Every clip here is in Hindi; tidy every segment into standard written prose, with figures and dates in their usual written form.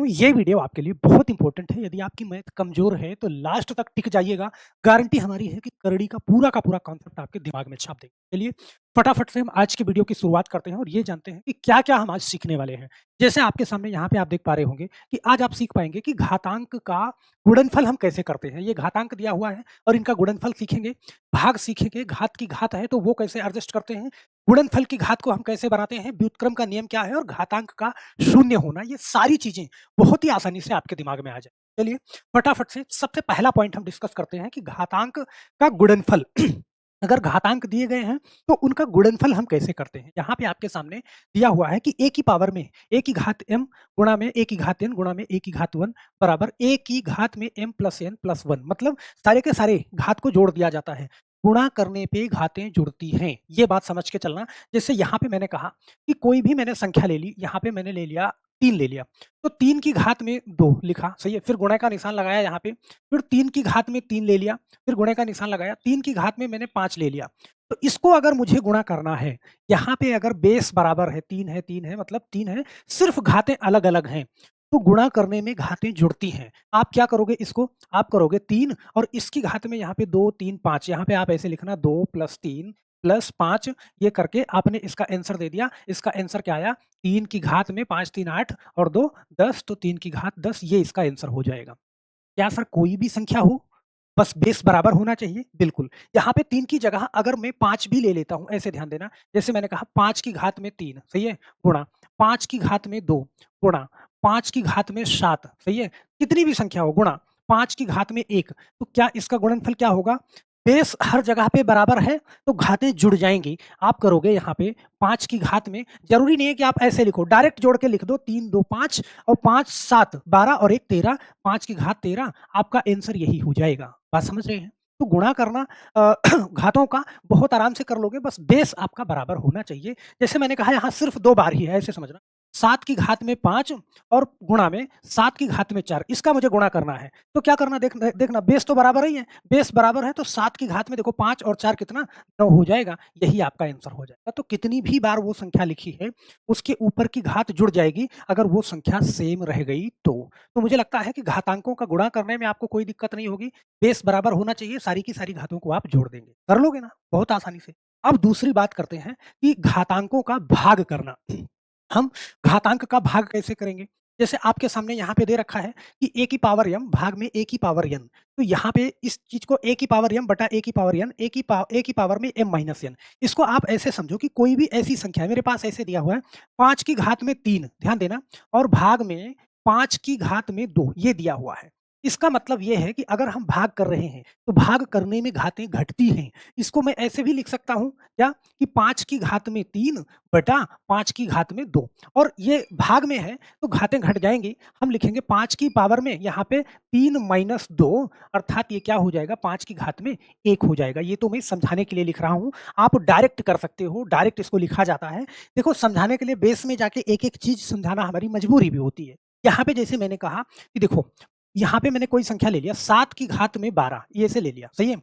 हूँ ये वीडियो आपके लिए बहुत इंपॉर्टेंट है। यदि आपकी मैथ कमज़ोर है तो लास्ट तक टिक जाइएगा। गारंटी हमारी है कि करड़ी का पूरा कॉन्सेप्ट आपके दिमाग में छाप देंगे। चलिए फटाफट से हम आज की वीडियो की शुरुआत करते हैं और ये जानते हैं कि क्या-क्या हम आज सीखने वाले हैं। जैसे आपके सामने यहाँ पे आप देख पा रहे होंगे कि आज आप सीख पाएँगे कि घातांक का गुणनफल हम कैसे करते हैं। ये घातांक दिया हुआ है और इनका गुणनफल सीखेंगे, भाग सीखेंगे, घात की घात है तो वो कैसे एडजस्ट करते हैं, गुणनफल की घात को हम कैसे बनाते हैं, व्युत्क्रम का नियम क्या है और घातांक का शून्य होना, ये सारी चीज़ें बहुत ही आसानी से आपके दिमाग में आ जाए। चलिए फटाफट से सबसे पहला पॉइंट हम डिस्कस करते हैं कि घातांक का गुणनफल अगर घातांक दिए गए हैं तो उनका गुणनफल हम कैसे करते हैं। यहाँ पे आपके सामने दिया हुआ है कि a की पावर में a की घात m गुणा में a की घात n गुणा में a की घात 1 बराबर a की घात में m प्लस n प्लस 1, मतलब सारे के सारे घात को जोड़ दिया जाता है। गुणा करने पे घातें जुड़ती हैं, ये बात समझ के चलना। जैसे यहाँ पे मैंने कहा कि कोई भी मैंने संख्या ले ली, यहाँ पे मैंने ले लिया 3 ले लिया, तो 3 की घात में 2 लिखा, सही है। फिर गुणा का निशान लगाया यहाँ पे, फिर 3 की घात में 3 ले लिया, फिर गुणे का निशान लगाया, 3 की घात में मैंने 5 ले लिया। तो इसको अगर मुझे गुणा करना है, यहाँ पे अगर बेस बराबर है, 3 है मतलब 3 है, सिर्फ घातें अलग-अलग हैं, तो गुणा करने में घातें जुड़ती हैं। आप क्या करोगे इसको? आप करोगे 3 और इसकी घात में यहाँ पे 2, 3, 5, यहाँ पे आप ऐसे लिखना 2 + 3 + 5, ये करके आपने इसका आंसर दे दिया। इसका आंसर क्या आया? 3 की घात में 5 3 8 और 2 10, तो 3 की घात 10, ये इसका आंसर हो जाएगा। क्या सर कोई भी संख्या हो, बस बेस बराबर होना चाहिए? बिल्कुल। यहाँ पे 3 की जगह अगर मैं 5 भी ले लेता हूँ, ऐसे ध्यान देना, जैसे मैंने कहा 5 की घात में 3, सही है? गुणा 5 की घात में 2 गुणा 5 की घात में 7, सही है? कितनी भी संख्या हो, गुणा 5 की घात में 1, तो क्या इसका गुणनफल क्या होगा? बेस हर जगह पे बराबर है तो घातें जुड़ जाएँगी। आप करोगे यहाँ पे 5 की घात में, ज़रूरी नहीं है कि आप ऐसे लिखो, डायरेक्ट जोड़ के लिख दो, 3 2 5 और 5 7 12 और 1 13, 5 की घात 13, आपका आंसर यही हो जाएगा। बात समझ रहे हैं? तो गुणा करना घातों का बहुत आराम से कर लोगे, बस बेस आपका बराबर होना चाहिए। जैसे मैंने कहा यहाँ सिर्फ 2 बार ही है, ऐसे समझना। 7 की घात में 5 और गुणा में 7 की घात में 4, इसका मुझे गुणा करना है। तो क्या करना, देखना बेस तो बराबर ही है, बेस बराबर है तो 7 की घात में देखो 5 और 4 कितना, 9 हो जाएगा, यही आपका आंसर हो जाएगा। तो कितनी भी बार वो संख्या लिखी है, उसके ऊपर की घात जुड़ जाएगी अगर वो संख्या सेम रह गई तो। तो मुझे लगता है कि घातांकों का गुणा करने में आपको कोई दिक्कत नहीं होगी, बेस बराबर होना चाहिए, सारी की सारी घातों को आप जोड़ देंगे। कर लोगे ना बहुत आसानी से। अब दूसरी बात करते हैं कि घातांकों का भाग करना। हम घातांक का भाग कैसे करेंगे? जैसे आपके सामने यहाँ पे दे रखा है कि a की पावर m भाग में a की पावर n, तो यहाँ पे इस चीज़ को a की पावर m बटा a की पावर n, a की पावर में m माइनस n, इसको आप ऐसे समझो कि कोई भी ऐसी संख्या है, मेरे पास ऐसे दिया हुआ है 5 की घात में 3, ध्यान देना, और भाग में 5 की घात में 2, ये दिया हुआ है। इसका मतलब ये है कि अगर हम भाग कर रहे हैं, तो भाग करने में घातें घटती हैं। इसको मैं ऐसे भी लिख सकता हूँ क्या, कि 5 की घात में 3 बटा 5 की घात में 2, और ये भाग में है तो घातें घट जाएँगी। हम लिखेंगे 5 की पावर में यहाँ पे 3 माइनस 2, अर्थात ये क्या हो जाएगा, 5 की घात में 1 हो जाएगा। ये तो मैं समझाने के लिए लिख रहा हूँ, आप डायरेक्ट कर सकते हो, डायरेक्ट इसको लिखा जाता है। देखो समझाने के लिए बेस में जाके एक-एक चीज़ समझाना हमारी मजबूरी भी होती है। यहाँ पे जैसे मैंने कहा कि देखो, यहाँ पे मैंने कोई संख्या ले लिया 7 की घात में 12, ये ऐसे ले लिया, सही है?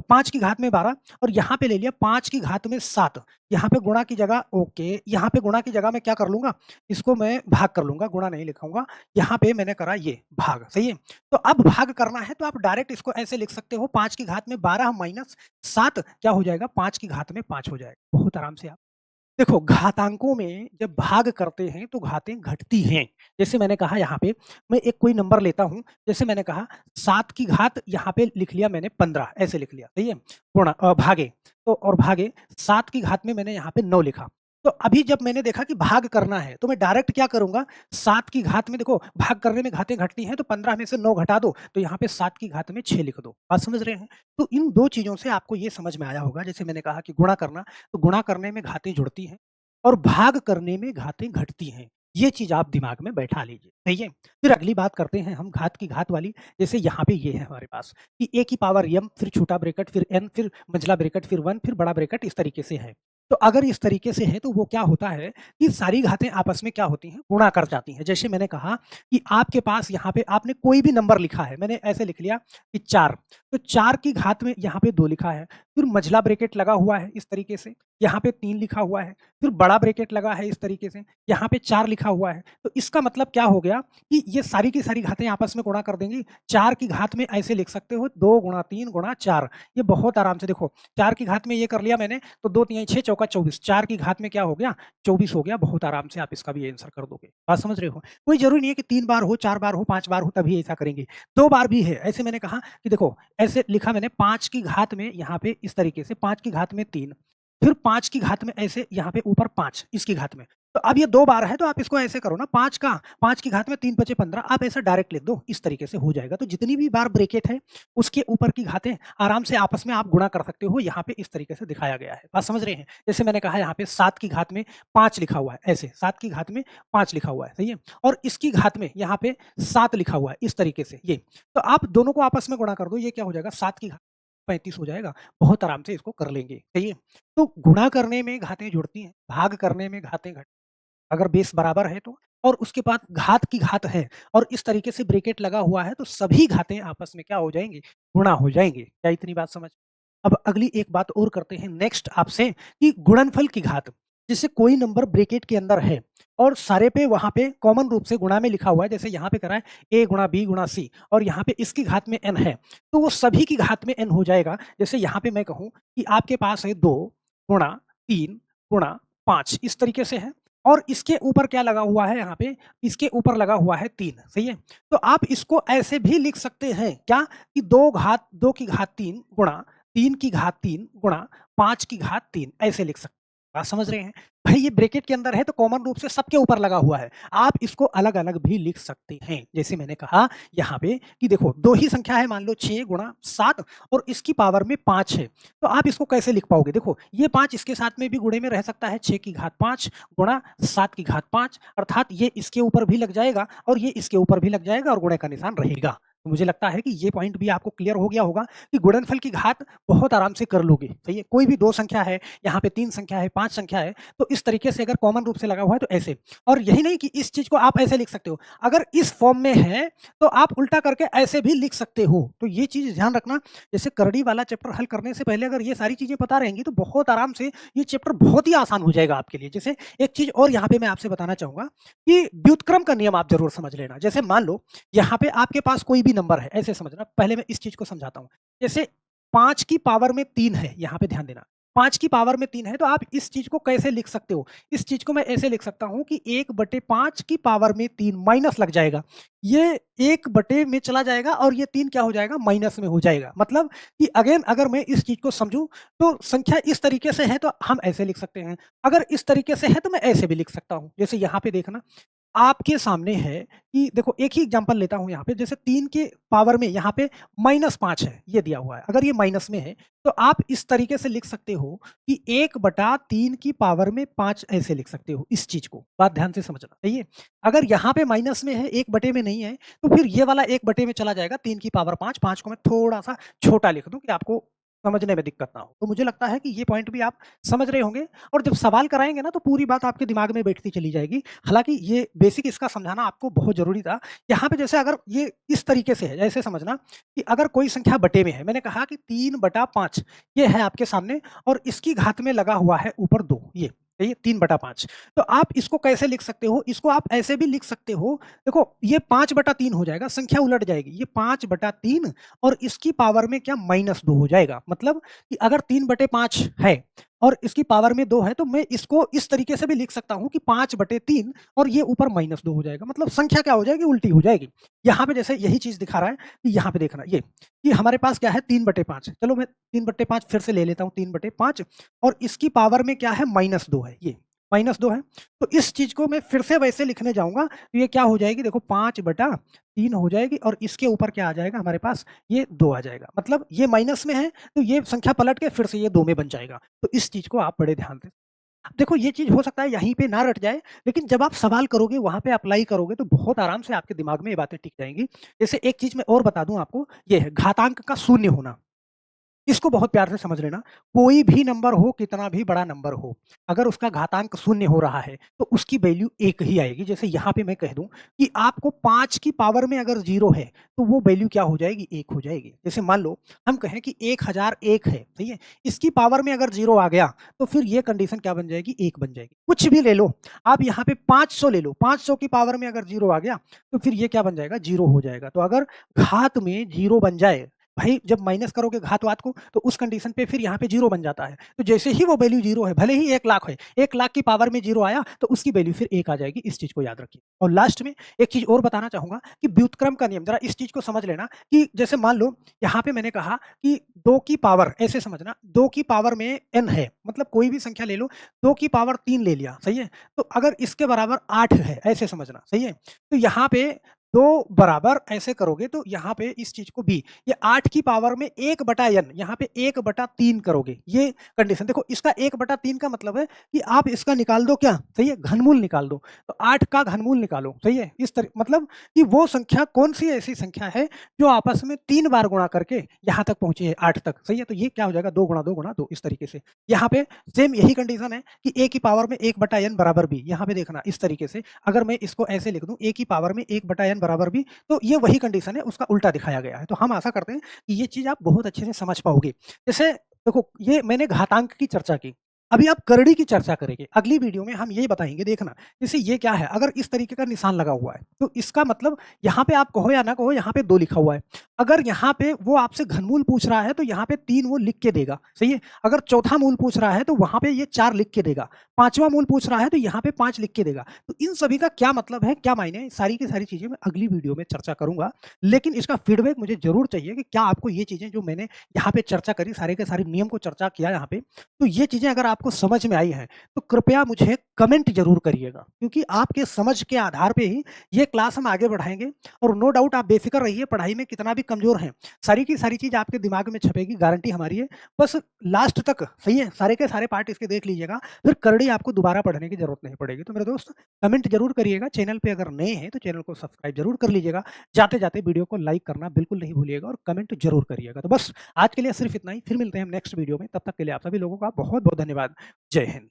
5 की घात में 12 और यहाँ पे ले लिया 5 की घात में 7, यहाँ पे गुणा की जगह ओके, यहाँ पे गुणा की जगह मैं क्या कर लूँगा, इसको मैं भाग कर लूँगा, गुणा नहीं लिखूँगा। यहाँ पे मैंने करा ये भाग, सही है? तो अब भाग करना है तो आप डायरेक्ट इसको ऐसे लिख सकते हो, 5 की घात में 12 माइनस 7 क्या हो जाएगा, 5 की घात में 5 हो जाएगा। बहुत आराम से आप देखो, घातांकों में जब भाग करते हैं तो घातें घटती हैं। जैसे मैंने कहा यहाँ पे मैं एक कोई नंबर लेता हूँ, जैसे मैंने कहा 7 की घात यहाँ पे लिख लिया मैंने 15, ऐसे लिख लिया, सही है? गुणा भागे, तो और भागे 7 की घात में मैंने यहाँ पे 9 लिखा। तो अभी जब मैंने देखा कि भाग करना है तो मैं डायरेक्ट क्या करूँगा, 7 की घात में देखो भाग करने में घातें घटती हैं तो 15 में से 9 घटा दो, तो यहाँ पे 7 की घात में 6 लिख दो। बात समझ रहे हैं? तो इन 2 चीज़ों से आपको ये समझ में आया होगा, जैसे मैंने कहा कि गुणा करना, तो गुणा करने में घातें जुड़ती हैं और भाग करने में घातें घटती हैं। ये चीज़ आप दिमाग में बैठा लीजिए, सही है? फिर अगली बात करते हैं हम घात की घात वाली, जैसे यहाँ पे ये है हमारे पास कि a की पावर m, फिर छोटा ब्रैकेट, फिर n, फिर मंझला ब्रैकेट, फिर 1, फिर बड़ा ब्रैकेट, इस तरीके से है। तो अगर इस तरीके से है तो वो क्या होता है कि सारी घातें आपस में क्या होती हैं, गुणा कर जाती हैं। जैसे मैंने कहा कि आपके पास यहाँ पे आपने कोई भी नंबर लिखा है, मैंने ऐसे लिख लिया कि 4, तो 4 की घात में यहाँ पे 2 लिखा है, फिर मझला ब्रैकेट लगा हुआ है इस तरीके से, यहाँ पे 3 लिखा हुआ है, फिर बड़ा ब्रैकेट लगा है इस तरीके से, यहाँ पे 4 लिखा हुआ है। तो इसका मतलब क्या हो गया कि ये सारी की सारी घातें आपस में गुणा कर देंगी। 4 की घात में ऐसे लिख सकते हो 2 गुणा 3 गुणा 4। ये बहुत आराम से देखो 4 की घात में ये कर लिया मैंने, तो 2 तियाई 6 चौका 24, 4 की घात में क्या हो गया 24 हो गया। बहुत आराम से आप इसका भी आंसर कर दोगे। बात समझ रहे हो? कोई ज़रूरी नहीं है कि 3 बार हो, 4 बार हो, 5 बार हो तभी ऐसा करेंगे। 2 बार भी है। ऐसे मैंने कहा कि देखो ऐसे लिखा मैंने 5 की घात में यहाँ पे इस तरीके से 5 की घात में 3, फिर 5 की घात में ऐसे यहाँ पे ऊपर 5 इसकी घात में। तो अब ये 2 बार है तो आप इसको ऐसे करो ना 5 की घात में 3 बचे 15, आप ऐसा डायरेक्ट लिख दो, इस तरीके से हो जाएगा। तो जितनी भी बार ब्रैकेट है उसके ऊपर की घातें आराम से आपस में आप गुणा कर सकते हो, यहाँ पे इस तरीके से दिखाया गया है। बात समझ रहे हैं? जैसे मैंने कहा यहाँ पे 7 की घात में 5 लिखा हुआ है, ऐसे 7 की घात में 5 लिखा हुआ है, सही है? और इसकी घात में यहाँ पे 7 लिखा हुआ है, इस तरीके से ये। तो आप दोनों को आपस में गुणा कर दो, ये क्या हो जाएगा 7 की घात 35 हो जाएगा। बहुत आराम से इसको कर लेंगे, सही है? तो गुणा करने में घातें जुड़ती हैं, भाग करने में घातें घट अगर बेस बराबर है तो, और उसके बाद घात की घात है और इस तरीके से ब्रैकेट लगा हुआ है तो सभी घातें आपस में क्या हो जाएँगी? गुणा हो जाएँगी। क्या इतनी बात समझ? अब अगली एक बात और करते हैं नेक्स्ट आपसे कि गुणनफल की घात। जैसे कोई नंबर ब्रैकेट के अंदर है और सारे पे वहाँ पे कॉमन रूप से गुणा में लिखा हुआ है, जैसे यहाँ पे करा है a गुणा b गुणा c और यहाँ पे इसकी घात में n है, तो वो सभी की घात में n हो जाएगा। जैसे यहाँ पे मैं कहूँ कि आपके पास है 2 गुणा 3 गुणा 5 इस तरीके से है और इसके ऊपर क्या लगा हुआ है यहाँ पे, इसके ऊपर लगा हुआ है 3, सही है? तो आप इसको ऐसे भी लिख सकते हैं क्या कि 2 की घात 3 गुणा 3 की घात 3 गुणा 5 की घात 3 ऐसे लिख सकते हैं। बात समझ रहे हैं? भाई ये ब्रैकेट के अंदर है तो कॉमन रूप से सबके ऊपर लगा हुआ है। आप इसको अलग-अलग भी लिख सकते हैं। जैसे मैंने कहा यहाँ पे कि देखो 2 ही संख्या है, मान लो 6 गुणा 7 और इसकी पावर में 5 है। तो आप इसको कैसे लिख पाओगे? देखो ये 5 इसके साथ में भी गुणे में रह सकता है, 6 की घात 5 गुणा 7 की घात 5 अर्थात ये इसके ऊपर भी लग जाएगा और ये इसके ऊपर भी लग जाएगा और गुणे का निशान रहेगा। तो मुझे लगता है कि ये पॉइंट भी आपको क्लियर हो गया होगा कि गुणनफल की घात बहुत आराम से कर लोगे, सही है? कोई भी 2 संख्या है, यहाँ पे 3 संख्या है, 5 संख्या है, तो इस तरीके से अगर कॉमन रूप से लगा हुआ है तो ऐसे। और यही नहीं कि इस चीज़ को आप ऐसे लिख सकते हो, अगर इस फॉर्म में है, तो आप उल्टा करके ऐसे भी लिख सकते हो। तो ये चीज़ ध्यान रखना, जैसे करड़ी वाला चैप्टर हल करने से पहले अगर ये सारी चीज़ें पता रहेंगी, तो बहुत आराम से ये चैप्टर बहुत ही आसान हो जाएगा आपके लिए। जैसे एक चीज़ और यहाँ पे मैं आपसे बताना चाहूँगा कि व्युत्क्रम का नियम आप ज़रूर समझ लेना। जैसे मान लो यहाँ पे आपके पास कोई भी नंबर है, ऐसे समझना, पहले मैं इस चीज़ को समझाता हूँ। जैसे 5 की पावर में 3 है, यहाँ पे ध्यान देना। 5 की पावर में 3 है तो आप इस चीज़ को कैसे लिख सकते हो? इस चीज़ को मैं ऐसे लिख सकता हूँ कि 1/5 की पावर में 3 माइनस लग जाएगा। ये 1 बटे में चला जाएगा और ये 3 क्या हो जाएगा? माइनस में हो जाएगा। मतलब कि अगेन अगर मैं इस चीज़ को समझूँ तो संख्या इस तरीके से है तो हम ऐसे लिख सकते हैं। अगर इस तरीके से है तो मैं ऐसे भी लिख सकता हूँ। जैसे यहाँ पे देखना आपके सामने है कि देखो एक ही एग्जांपल लेता हूँ यहाँ पे, जैसे 3 के पावर में यहाँ पे -5 है, ये दिया हुआ है। अगर ये माइनस में है, तो आप इस तरीके से लिख सकते हो कि 1/3 की पावर में 5 ऐसे लिख सकते हो इस चीज़ को। बात ध्यान से समझना, सही है? अगर यहाँ पे माइनस में है, 1 बटे में नहीं है, तो फिर ये वाला 1 बटे में चला जाएगा, 3 की पावर 5, 5 को मैं थोड़ा-सा छोटा लिख दूँ कि आपको समझने में दिक्कत ना हो। तो मुझे लगता है कि ये पॉइंट भी आप समझ रहे होंगे और जब सवाल कराएँगे ना तो पूरी बात आपके दिमाग में बैठती चली जाएगी। हालाँकि ये बेसिक इसका समझाना आपको बहुत ज़रूरी था। यहाँ पे जैसे अगर ये इस तरीके से है, ऐसे समझना कि अगर कोई संख्या बटे में है, मैंने कहा कि 3/5 ये है आपके सामने और इसकी घात में लगा हुआ है ऊपर 2 ये, सही 3/5 तो आप इसको कैसे लिख सकते हो? इसको आप ऐसे भी लिख सकते हो, देखो ये 5/3 हो जाएगा, संख्या उलट जाएगी। ये 5/3 और इसकी पावर में क्या -2 हो जाएगा। मतलब कि अगर 3/5 है और इसकी पावर में 2 है तो मैं इसको इस तरीके से भी लिख सकता हूँ कि 5/3 और ये ऊपर -2 हो जाएगा। मतलब संख्या क्या हो जाएगी? उल्टी हो जाएगी। यहाँ पे जैसे यही चीज़ दिखा रहा है कि यहाँ पे देखना ये, कि हमारे पास क्या है 3/5 चलो मैं 3/5 फिर से ले लेता हूँ 3/5 और इसकी पावर में क्या है -2 है ये, -2 है। तो इस चीज़ को मैं फिर से वैसे लिखने जाऊँगा तो ये क्या हो जाएगी देखो 5/3 हो जाएगी और इसके ऊपर क्या आ जाएगा हमारे पास ये 2 आ जाएगा। मतलब ये माइनस में है तो ये संख्या पलट के फिर से ये 2 में बन जाएगा। तो इस चीज़ को आप बड़े ध्यान से देखो ये चीज़ हो सकता है यहीं पे ना रट जाए, लेकिन जब आप सवाल करोगे वहाँ पे अप्लाई करोगे तो बहुत आराम से आपके दिमाग में ये बातें टिक जाएँगी। जैसे एक चीज़ मैं और बता दूँ आपको, ये है घातांक का शून्य होना। इसको बहुत प्यार से समझ लेना, कोई भी नंबर हो, कितना भी बड़ा नंबर हो, अगर उसका घातांक शून्य हो रहा है, तो उसकी वैल्यू 1 ही आएगी। जैसे यहाँ पे मैं कह दूँ कि आपको 5 की पावर में अगर 0 है, तो वो वैल्यू क्या हो जाएगी? 1 हो जाएगी। जैसे मान लो हम कहें कि 1001 है, सही है? इसकी पावर में अगर 0 आ गया, तो फिर ये कंडीशन क्या बन जाएगी? 1 बन जाएगी। कुछ भी ले लो, आप यहाँ पे 500 ले लो, 500 की पावर में अगर 0 आ गया, तो फिर ये क्या बन जाएगा? 0 हो जाएगा। तो अगर घात में 0 बन जाए, भाई जब माइनस करोगे घात-वात को तो उस कंडीशन पे फिर यहाँ पे 0 बन जाता है। तो जैसे ही वो वैल्यू 0 है, भले ही 1 लाख है, 1 लाख की पावर में 0 आया तो उसकी वैल्यू फिर 1 आ जाएगी, इस चीज़ को याद रखिए। और लास्ट में एक चीज़ और बताना चाहूँगा कि व्युत्क्रम का नियम, ज़रा इस चीज़ को समझ लेना कि जैसे मान लो यहाँ पे मैंने कहा कि 2 की पावर, ऐसे समझना 2 की पावर में n है, मतलब कोई भी संख्या ले लो, 2 की पावर 3 ले लिया, सही है? तो अगर इसके बराबर 8 है, ऐसे समझना, सही है? तो यहाँ पे 2 बराबर ऐसे करोगे तो यहाँ पे इस चीज़ को भी ये 8 की पावर में 1/n, यहाँ पे 1/3 करोगे, ये कंडीशन देखो। इसका 1/3 का मतलब है कि आप इसका निकाल दो क्या, सही है? घनमूल निकाल दो। तो 8 का घनमूल निकालो, सही है? इस तरह मतलब कि वो संख्या कौन-सी ऐसी संख्या है जो आपस में 3 बार गुणा करके यहाँ तक पहुँची है 8 तक, सही है? तो ये क्या हो जाएगा? 2 गुणा 2 गुणा 2 इस तरीके से। यहाँ पे सेम यही कंडीशन है कि a की पावर में 1/n बराबर b, यहाँ पे देखना इस तरीके से। अगर मैं इसको ऐसे लिख दूँ a की पावर में 1/n बराबर b, तो ये वही कंडीशन है, उसका उल्टा दिखाया गया है। तो हम आशा करते हैं कि ये चीज़ आप बहुत अच्छे से समझ पाओगे। जैसे देखो, ये मैंने घातांक की चर्चा की, अभी आप करड़ी की चर्चा करेंगे। अगली वीडियो में हम ये बताएँगे, देखना, जैसे ये क्या है? अगर इस तरीके का निशान लगा हुआ है, तो इसका मतलब यहाँ पे आप कहो या ना कहो, यहाँ पे 2 लिखा हुआ है। अगर यहाँ पे वो आपसे घनमूल पूछ रहा है, तो यहाँ पे 3 वो लिख के देगा, सही है? अगर चौथा मूल पूछ रहा है, तो वहाँ पे ये 4 लिख के देगा। 5वां मूल पूछ रहा है, तो यहाँ पे 5 लिख के देगा। तो इन सभी का क्या मतलब है, क्या मायने है, सारी की सारी चीज़ें मैं अगली वीडियो में चर्चा करूँगा। लेकिन इसका फीडबैक मुझे ज़रूर चाहिए कि क्या आपको ये चीज़ें जो मैंने यहाँ पे चर्चा करी, सारे के सारे नियम को चर्चा किया यहाँ पे, तो ये चीज़ें अगर आपको समझ में आई हैं, तो कृपया मुझे कमेंट ज़रूर करिएगा, क्योंकि आपके समझ के आधार पे ही ये क्लास हम आगे बढ़ाएँगे। और नो डाउट आप बेफ़िक्र रहिए, पढ़ाई में कितना भी कमज़ोर हैं, सारी की सारी चीज़ आपके दिमाग में छपेगी, गारंटी हमारी है। बस लास्ट तक, सही है, सारे के सारे पार्ट इसके देख लीजिएगा, फिर करड़ी आपको दोबारा पढ़ने की ज़रूरत नहीं पड़ेगी। तो मेरे दोस्त, कमेंट ज़रूर करिएगा, चैनल पे अगर नए हैं तो चैनल को सब्सक्राइब ज़रूर कर लीजिएगा। जाते-जाते वीडियो को लाइक करना बिल्कुल नहीं भूलिएगा और कमेंट ज़रूर करिएगा। तो बस आज के लिए सिर्फ़ इतना ही, फिर मिलते हैं हम नेक्स्ट वीडियो में, तब तक के लिए आप सभी लोगों का बहुत-बहुत धन्यवाद। जय हिंद।